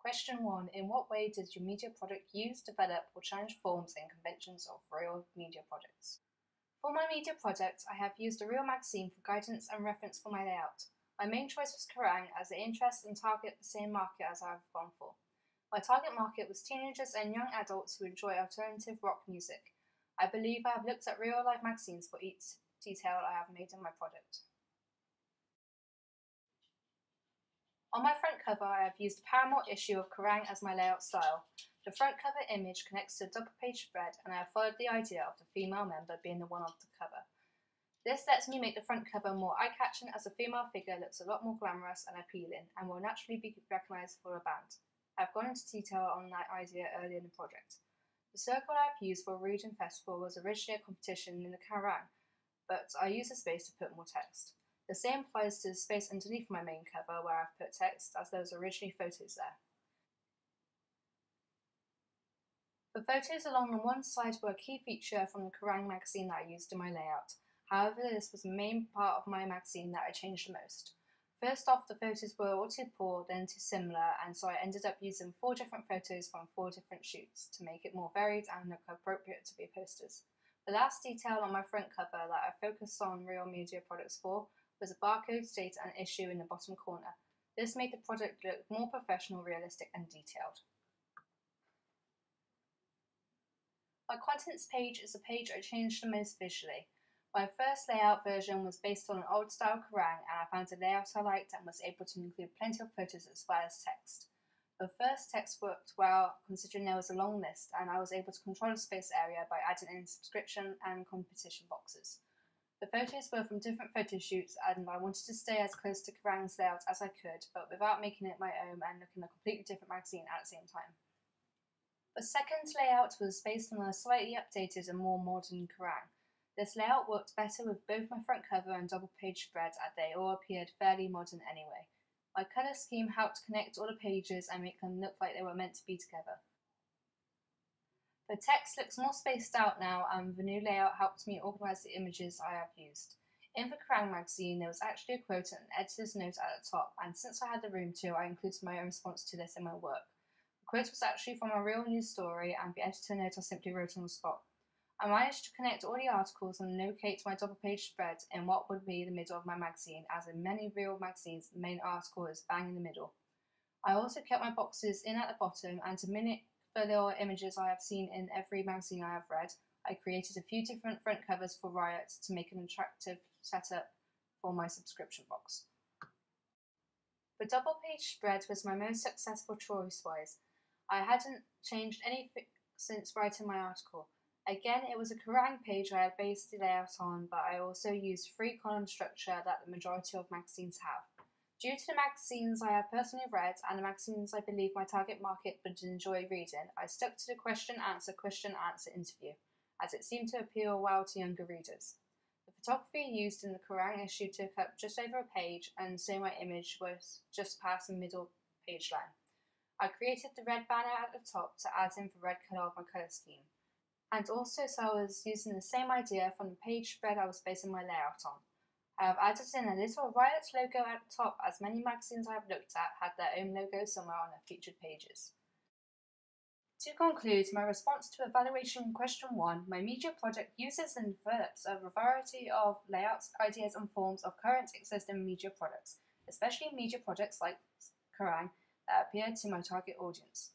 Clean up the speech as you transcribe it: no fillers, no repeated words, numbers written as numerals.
Question 1. In what way does your media product use, develop, or challenge forms and conventions of real media products? For my media product, I have used a real magazine for guidance and reference for my layout. My main choice was Kerrang as it interests and target the same market as I have gone for. My target market was teenagers and young adults who enjoy alternative rock music. I believe I have looked at real life magazines for each detail I have made in my product. On my front cover, I have used a Paramore issue of Kerrang as my layout style. The front cover image connects to a double page spread, and I have followed the idea of the female member being the one on the cover. This lets me make the front cover more eye-catching, as a female figure looks a lot more glamorous and appealing and will naturally be recognised for a band. I have gone into detail on that idea earlier in the project. The circle I have used for Reading Festival was originally a competition in the Kerrang, but I used the space to put more text. The same applies to the space underneath my main cover where I've put text, as there was originally photos there. The photos along on one side were a key feature from the Kerrang magazine that I used in my layout. However, this was the main part of my magazine that I changed the most. First off, the photos were all too poor, then too similar, and so I ended up using 4 different photos from 4 different shoots to make it more varied and look appropriate to be posters. The last detail on my front cover that I focused on real media products for was a barcode, date and issue in the bottom corner. This made the product look more professional, realistic and detailed. My contents page is the page I changed the most visually. My first layout version was based on an old style Kerrang, and I found a layout I liked and was able to include plenty of photos as well as text. The first text worked well considering there was a long list, and I was able to control the space area by adding in subscription and competition boxes. The photos were from different photo shoots, and I wanted to stay as close to Kerrang's layout as I could, but without making it my own and looking a completely different magazine at the same time. The second layout was based on a slightly updated and more modern Kerrang. This layout worked better with both my front cover and double page spread, as they all appeared fairly modern anyway. My colour scheme helped connect all the pages and make them look like they were meant to be together. The text looks more spaced out now, and the new layout helped me organise the images I have used. In the Kerrang magazine, there was actually a quote and an editor's note at the top, and since I had the room to, I included my own response to this in my work. The quote was actually from a real news story, and the editor note I simply wrote on the spot. I managed to connect all the articles and locate my double page spread in what would be the middle of my magazine, as in many real magazines, the main article is bang in the middle. I also kept my boxes in at the bottom, and to mimic the little images I have seen in every magazine I have read, I created a few different front covers for Riot to make an attractive setup for my subscription box. The double page spread was my most successful choice-wise. I hadn't changed anything since writing my article. Again, it was a Kerrang page I had based the layout on, but I also used 3-column structure that the majority of magazines have. Due to the magazines I have personally read and the magazines I believe my target market would enjoy reading, I stuck to the question-answer interview, as it seemed to appeal well to younger readers. The photography used in the Kerrang issue took up just over a page, and so my image was just past the middle page line. I created the red banner at the top to add in the red colour of my colour scheme, and also so I was using the same idea from the page spread I was basing my layout on. I have added in a little Riot logo at the top, as many magazines I have looked at had their own logo somewhere on their featured pages. To conclude, my response to evaluation question 1, my media project uses and develops a variety of layouts, ideas and forms of current existing media products, especially media products like Kerrang that appeal to my target audience.